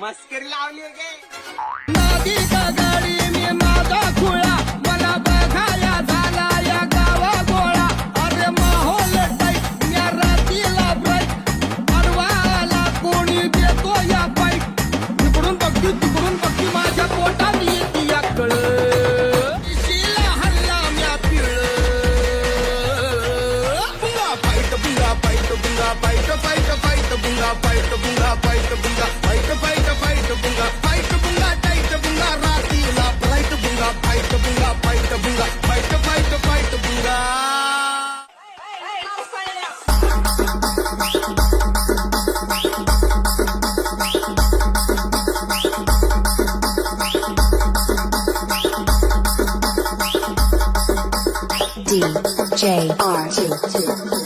मस्करी लावली गे नादी का गाडी मी माझा खुळा मला बघाया झाला या गावा गोळा अरे माहोल टाईट या रातीला ब्राईट परवाला कोणी देतो या बाईट तिकडून बघती माझ्या पोटात येते या कळ शिला हल्ला म्या पिळ बुंगा फाईट बुंगा फाईट फाईट फाईट बुंगा फाईट बुंगा फाईट बुंगा फाईट फाईट फाईट बुंगा फाईट बुंगा टाईट बुंगा रातीला ब्राईट बुंगा फाईट बुंगा फाईट बुंगा फाईट फाईट फाईट बुंगा DJ R2